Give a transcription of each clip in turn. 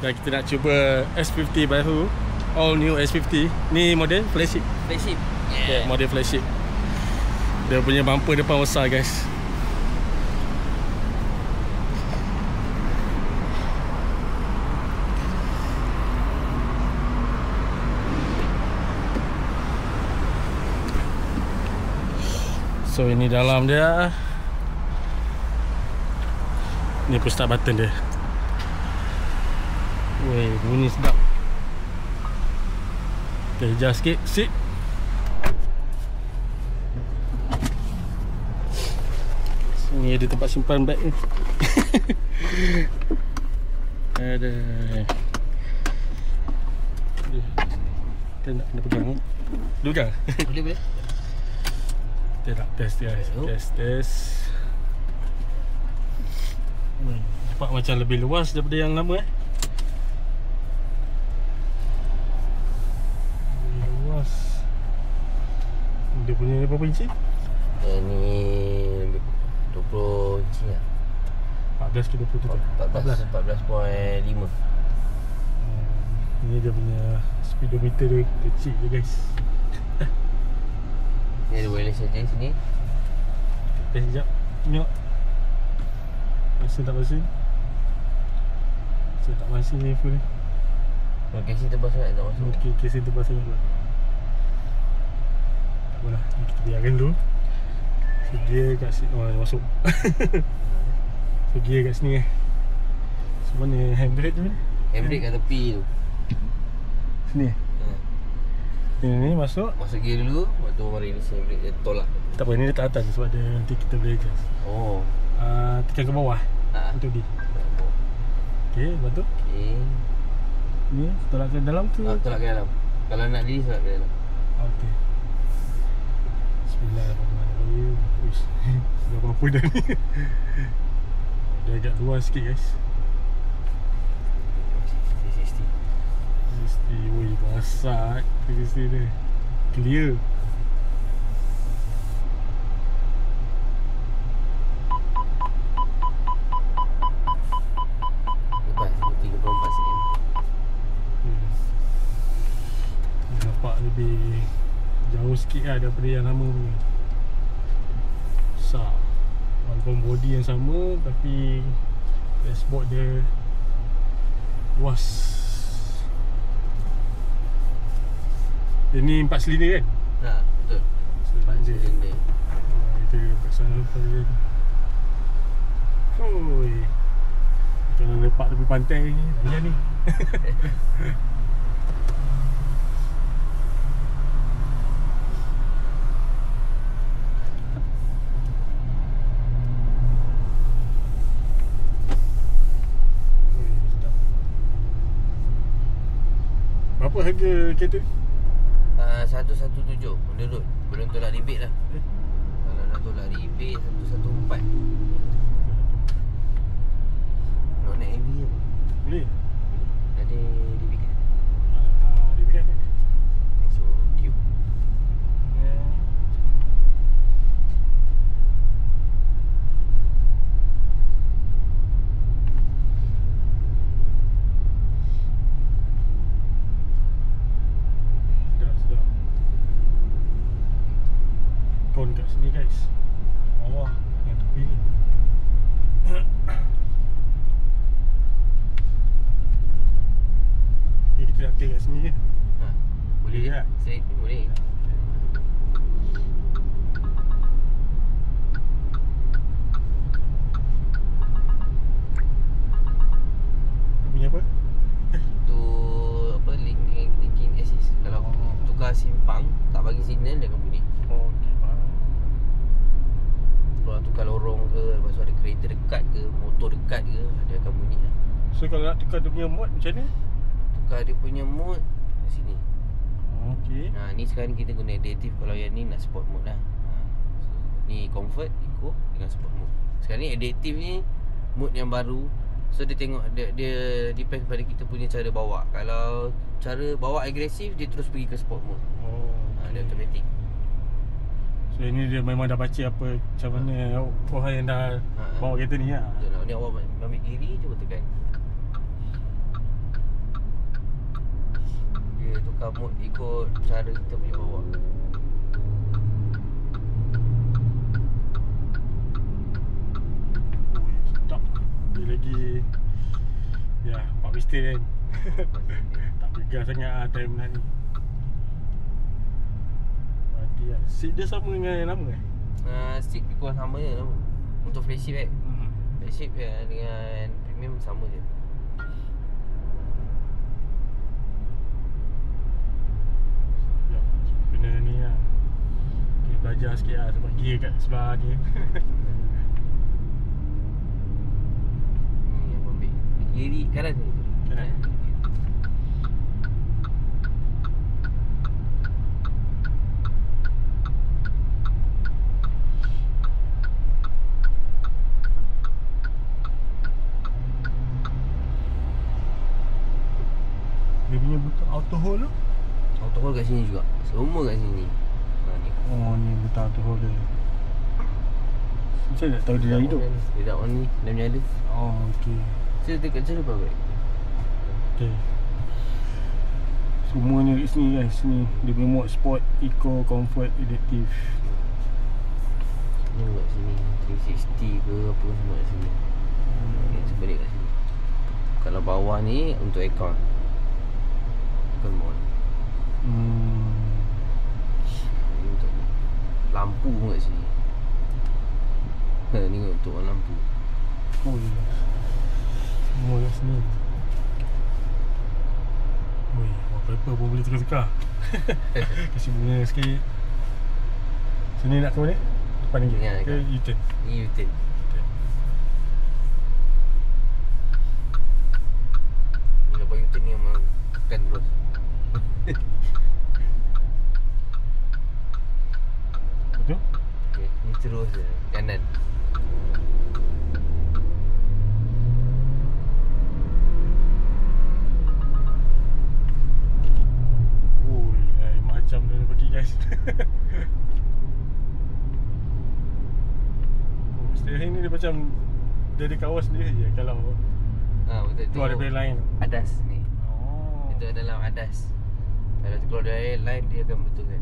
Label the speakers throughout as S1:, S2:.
S1: Dan kita nak cuba S50 baru, all new S50. Ni model flagship.
S2: Flagship.
S1: Yeah, model flagship. Dia punya bumper depan besar guys. So ini dalam dia. Ni push start button dia. Weh, bunyi sedap. Okay, adjust sikit. Sit. Sini ada tempat simpan beg ni. Ada. Kita nak kena pegang ni. Pegang?
S2: Boleh.
S1: Kita nak test dia guys. Test. Nampak macam lebih luas daripada yang lama Lebih luas. Dia punya berapa inci?
S2: Ini 20 inci lah.
S1: 14 ke 27?
S2: 14.5.
S1: Ini dia punya speedometer dia kecil je guys.
S2: Ni ada wireless saja sini.
S1: Test sekejap. Tengok. Mesin tak mesin? Mesin tak mesin ni full ni.
S2: Kalau casing terbang sangat tak masuk.
S1: Okey, casing terbang sangat pula. Tak apalah, kita biarkan dulu. So gear kat sini, masuk. So gear kat sini So mana handbrake tu ni?
S2: Handbrake kat tepi tu.
S1: Sini Ni masuk.
S2: Masuk gear dulu, lepas tu mari ni handbrake dia tolak.
S1: Tak apa, ni letak atas sebab dia nanti kita boleh adjust.
S2: Oh.
S1: Tekan ke bawah untuk di. Okey, lepas tu ni tolak ke dalam tu.
S2: Tolak ke dalam. Kalau nak diri tolak ke dalam.
S1: Okey. Bismillahirrahmanirrahim. Uish. Dah apa dah ni. Dia agak luas sikit guys. 360. Woi, besar 360 dia. Clear. Nampak lebih jauh sikit lah daripada yang lama punya. Besar. Walaupun body yang sama, tapi dashboard dia luas. Ini 4 silinder kan?
S2: Betul. 4 silinder.
S1: Itu dia kat sana tadi. Oi. Kalau lepak tepi pantai ni, layan ni. Berapa harga kereta ni?
S2: 117 on the road. Belum tolak rebate lah. Kalau dah tolak rebate 114. Nak naik heavy apa?
S1: Boleh?
S2: Ada DB kan?
S1: DB kan?
S2: So tube.
S1: Kon kat sini guys. Bawah yang tepi ni. Ni kita nak kat sini je.
S2: Boleh je tak? Straight ni boleh.
S1: Punya apa?
S2: Tu apa linking assist. Kalau tukar simpang tak bagi signal dia akan bunyi.
S1: Okey, faham.
S2: Kalau tukar lorong ke, lepas tu ada kereta dekat ke, motor dekat ke, dia akan bunyi lah.
S1: So kalau nak tukar dia punya mod macam ni?
S2: Tukar dia punya mode kat sini.
S1: Okey.
S2: Ni sekarang kita guna adaptive. Kalau yang ni nak sport mode lah. So, ni comfort, eco dengan sport mode. Sekarang ni adaptive ni mode yang baru. So dia tengok dia depend pada kita punya cara bawa. Kalau cara bawa agresif, dia terus pergi ke sport mode. Dia automatic.
S1: So ini dia memang dah baca apa macam mana orang yang dah bawa kereta ni lah.
S2: Betul lah. Ni awak ambil kiri, cuba tekan. tukar mood ikut cara kita punya bawa.
S1: Sedap. Dia lagi ya, 4 piston kan. Tak pegang sangat lah time nak ni. Mati lah. Seat dia sama dengan yang lama eh?
S2: Seat lebih kurang sama je nama. Untuk flagship flagship dengan premium sama je.
S1: Ya, kena ni lah. Kena belajar sikit lah sebab gear kat sebelah ni.
S2: Ni yang ambil kiri kanan ni.
S1: Kanan. Dia punya butang auto hold tu.
S2: Auto hold kat sini juga. Semua kat sini. Ni.
S1: Oh ni butang auto hold dia. Macam mana nak tahu dia dah hidup?
S2: Dia dah on ni. Dia punya ada.
S1: Oh okey.
S2: Saya dekat sana apa baik?
S1: Okay. Semuanya kat sini guys. Ni dia punya mode sport, eco, comfort, adaptive.
S2: Ni kat sini 360 ke apa semua kat sini. Sebalik kat sini. Kalau bawah ni untuk aircon. Aircon mode. Ni untuk lampu pun kat sini. Ni untuk lampu.
S1: Oh ya. Semua kat sini. Weh, wallpaper pun boleh tukar-tukar. Kasih bunga sikit. Sini nak ke mana? Depan lagi?
S2: Ya,
S1: Ke
S2: dekat.
S1: U-turn?
S2: Ni U-turn. Ni lepas U-turn ni memang tekan terus.
S1: Betul?
S2: Okay, ni terus je kanan.
S1: Oh, lain macam dia pergi guys. Oh, steering ni dia macam dia ada kawas sendiri je kalau
S2: Betul tu.
S1: keluar daripada line tu.
S2: Adas ni.
S1: Oh.
S2: Itu dalam adas. Kalau tu keluar dari line dia akan betulkan.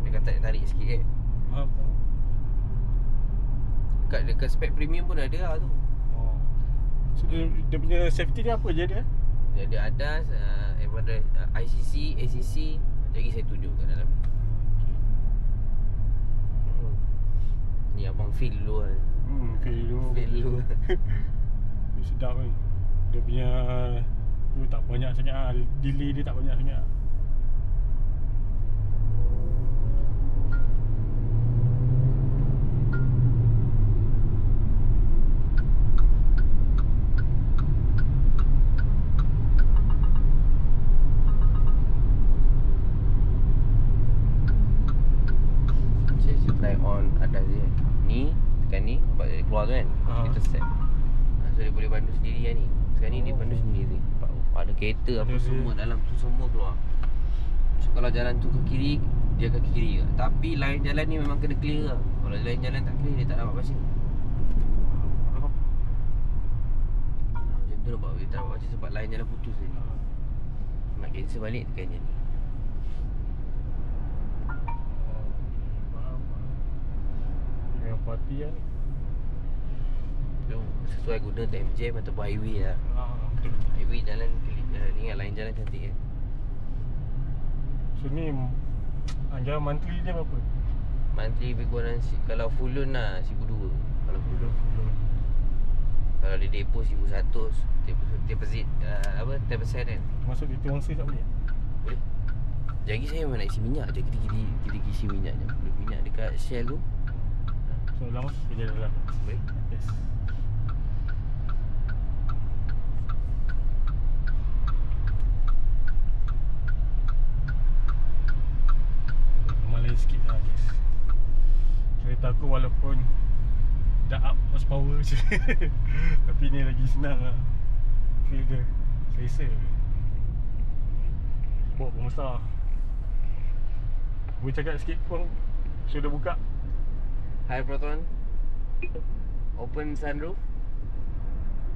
S2: Dia kata tarik sikit kan.
S1: Apa?
S2: Dekat spek premium pun ada lah tu.
S1: Oh. So dia punya safety dia apa je dia?
S2: Dia ada adas, ICC, ACC. Lagi saya tunjuk kat dalam. Ni abang feel dulu kan.
S1: Feel dulu.
S2: Feel dulu.
S1: Dia sedap kan. Dia punya tu tak banyak sangat lah. Delay dia tak banyak sangat.
S2: Saya try on adas dia. Ni, tekan ni, nampak dia keluar tu kan. Kita set. So dia boleh pandu sendiri kan ni. Sekarang ni dia pandu sendiri. Nampak, ada kereta apa
S1: Ada
S2: semua
S1: dia.
S2: dalam tu semua keluar. So kalau jalan tu ke kiri, dia akan ke kiri ke. Tapi line jalan ni memang kena clear lah. Kalau line jalan tak clear, dia tak dapat passing. Macam tu nampak, dia tak dapat passing sebab line jalan putus tadi. Nak cancel balik, tekan je ni.
S1: Dengan party kan.
S2: Tu sesuai guna time jam ataupun highway lah.
S1: Betul.
S2: Highway jalan, ni kan line jalan cantik kan.
S1: So ni anggaran monthly dia berapa?
S2: Monthly lebih kurang kalau full loan lah 1,200. Kalau full loan. Kalau dia depo 1,100, deposit 10% kan.
S1: Masuk kita wangsa tak boleh?
S2: Boleh. Jadi saya memang nak isi minyak je. Kita isi minyak je. Minyak dekat Shell tu.
S1: So lama kerja dalam.
S2: Boleh.
S1: Yes. Malay sikit lah guys. Kereta aku walaupun dah up horsepower je tapi ni lagi senang lah. Feel dia selesa. Bawa pun besar. Boleh cakap sikit pun. Sudah buka.
S2: Hi Proton. Open sunroof.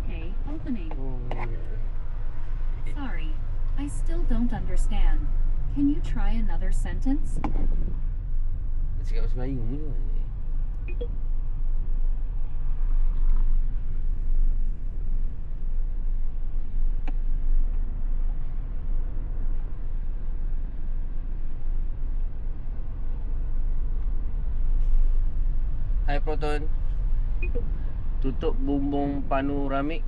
S3: Okay, opening.
S1: Oh.
S3: Sorry, I still don't understand. Can you try another sentence?
S2: Dia cakap bahasa Melayu ni ke? Hai Proton. Tutup bumbung panoramik.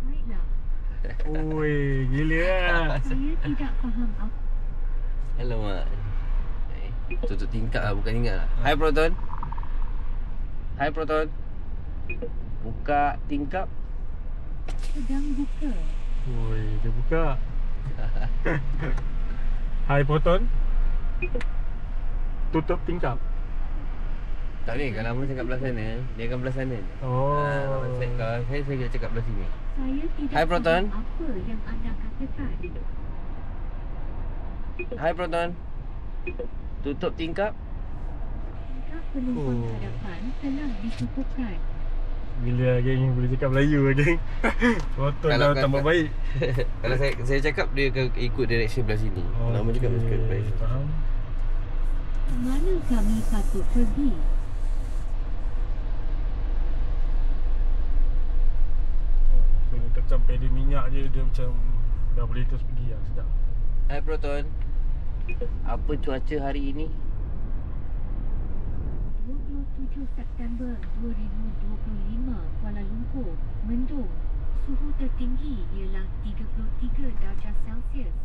S3: Baiklah.
S1: Ui, gila lah.
S3: Saya tidak faham apa.
S2: Alamak. Tutup tingkap lah, bukan tingkap lah. Hai Proton. Hai Proton. Buka tingkap.
S3: Sedang buka.
S1: Ui, dia buka. Hai Proton. Tutup tingkap.
S2: Tak ni, kalau Abang cakap belah sana, dia akan belah sana.
S1: Oh.
S2: Kalau saya kena cakap belah sini.
S3: Saya tidak
S2: Hai, Proton.
S3: faham apa yang anda katakan.
S2: Hai Proton. Tutup tingkap.
S3: Tingkap penumpang
S1: Oh.
S3: hadapan telah ditutupkan.
S1: Gila geng, boleh cakap Melayu lah geng. Proton dah tambah baik.
S2: Kalau saya cakap, dia akan ikut direction belah sini. Kalau Abang cakap, dia cakap belah sini.
S1: Faham.
S3: Mana kami patut pergi?
S1: So ni macam pedal minyak je, dia macam dah boleh terus pergi lah, sedap.
S2: Hai Proton. Apa cuaca hari ini?
S3: 27 September 2025, Kuala Lumpur, mendung. Suhu tertinggi ialah 33 darjah Celsius.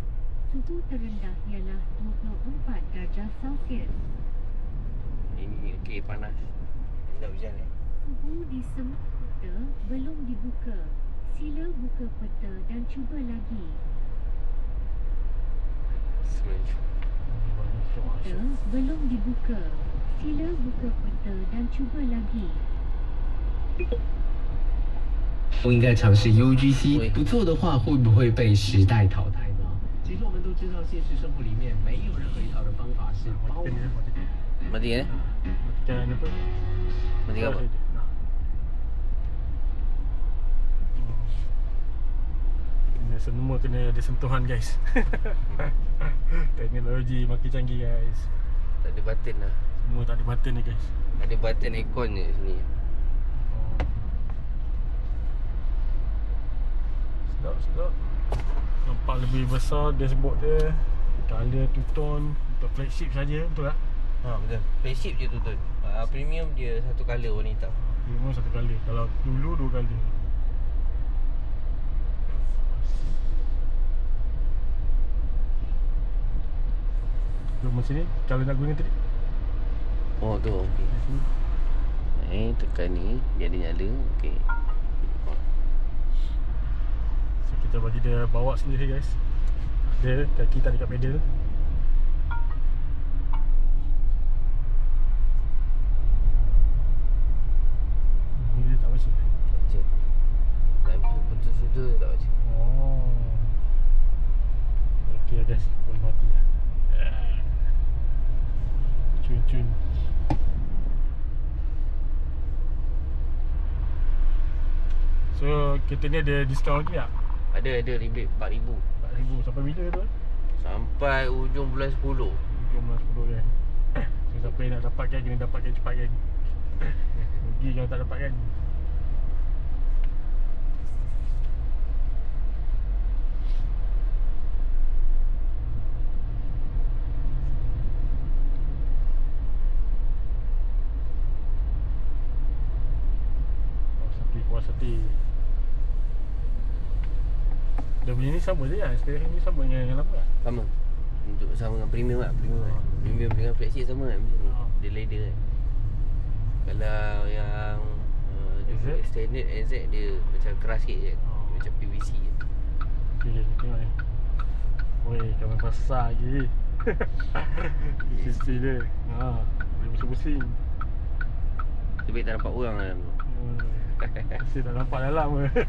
S3: Suhu terendah ialah 24 darjah Celsius.
S2: Ini okey, panas. Tak hujan ni.
S3: Suhu di semua peta belum dibuka. Sila buka peta dan cuba lagi.
S2: Semenjak.
S3: Peta belum dibuka. Sila buka peta dan cuba lagi.
S4: 不应该尝试
S2: 对
S4: UGC，不做的话会不会被时代淘汰呢？其实我们都知道，现实生活里面没有任何一套的方法是包
S1: Matikan dia, matikan.
S2: Mati kan?
S1: Matikan apa?
S2: Mati apa?
S1: Nah. Kena semua kena ada sentuhan guys. Teknologi makin canggih guys.
S2: Tak ada button lah.
S1: Semua tak ada button ni guys.
S2: Ada button aircon je sini.
S1: Sedap, sedap. Nampak lebih besar dashboard dia. Color two-tone untuk flagship saja, betul tak?
S2: Ha, betul. Flagship je tu tu. Premium dia satu colour warna hitam.
S1: Memang satu kali. Kalau dulu dua kali. So, macam ni kalau nak guna tadi.
S2: Oh tu okey. Tekan ni dia ada nyala. Okey.
S1: So kita bagi dia bawa sendiri guys. Dia kaki tak dekat pedal. Ni dia tak baca.
S2: Tak baca. Tak putus situ tak baca.
S1: Oh. Okey lah guys, boleh mati lah. Cun-cun. So kereta ni ada diskaun lagi tak?
S2: Ada rebate 4,000
S1: 4,000 sampai bila tu?
S2: sampai ujung bulan 10.
S1: Jom lah 10 kan. So siapa yang nak dapatkan kena dapatkan cepat kan. Rugi kalau tak dapat kan. Puas hati. Dia punya ni sama je kan? Steering ni sama dengan yang lama tak?
S2: Sama. Untuk sama dengan premium lah, premium kan. Premium dengan flagship sama kan macam ni. Dia leather kan. Kalau yang
S1: NZ?
S2: standard NZ dia macam keras sikit je.
S1: Oh.
S2: Macam PVC je.
S1: Okay, kita tengok ni. Weh, kamera besar lagi. Sisi dia. Boleh pusing-pusing.
S2: Sebab tak nampak orang dalam tu.
S1: Mesti tak nampak dalam ke.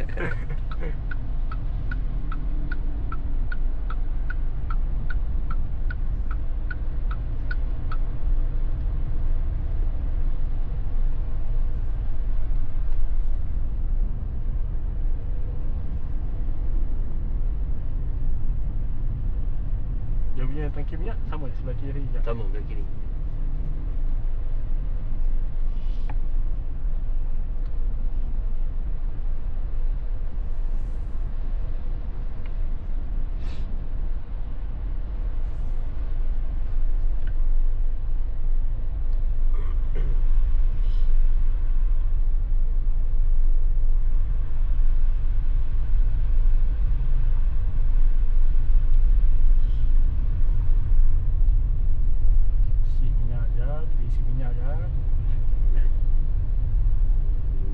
S1: Dia punya tangki minyak sama sebelah kiri je.
S2: Sama belah kiri.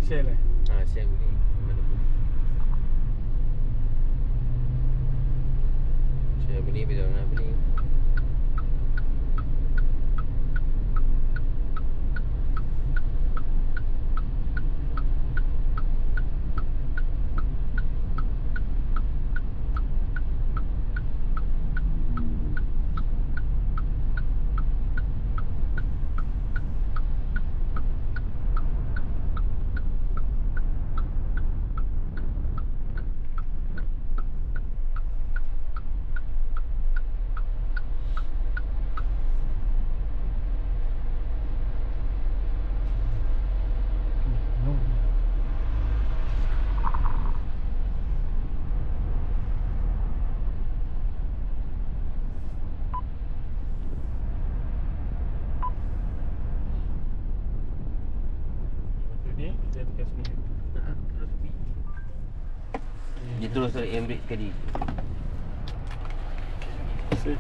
S1: Shell eh?
S2: Shell boleh. Mana boleh. Shell boleh, bila nak beli.
S1: Ni dia dekat sini.
S2: Terus pergi. Dia terus tarik handbrake sekali.
S1: Sip.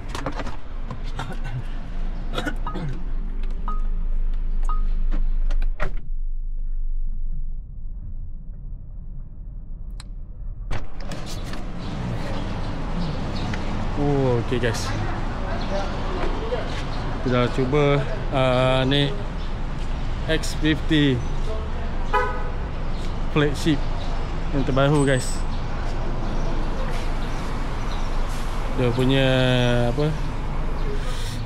S1: Oh, okay guys. Kita dah cuba ni X50 flagship yang terbaru guys. Dia punya apa,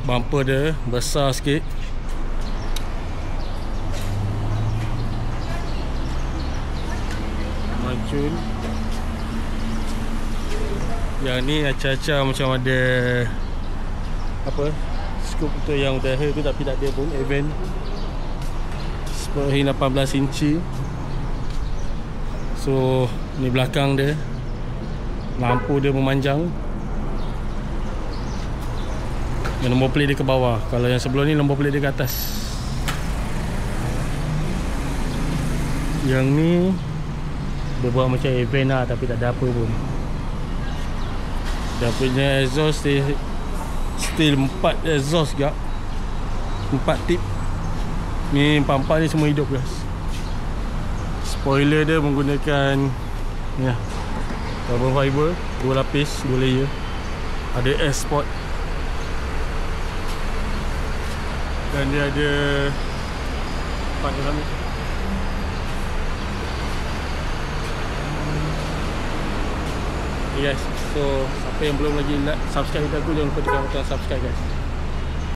S1: bumper dia besar sikit. Mancun. Yang ni acah-acah macam ada apa, scoop tu yang utara tu tapi tak ada pun event. Seperti 18 inci. So ni belakang dia, lampu dia memanjang. Yang nombor plate dia ke bawah. Kalau yang sebelum ni nombor plate dia ke atas. Yang ni dia buat macam event lah, tapi tak ada apa pun. Dia punya exhaust dia still 4 exhaust juga, 4 tip. Ni 4-4 ni semua hidup guys. Spoiler dia menggunakan ya, carbon fiber 2 lapis, 2 layer. Ada air spot. Dan dia ada part dalam ni. Okay guys, so siapa yang belum lagi like, subscribe aku, jangan lupa tekan butang subscribe guys.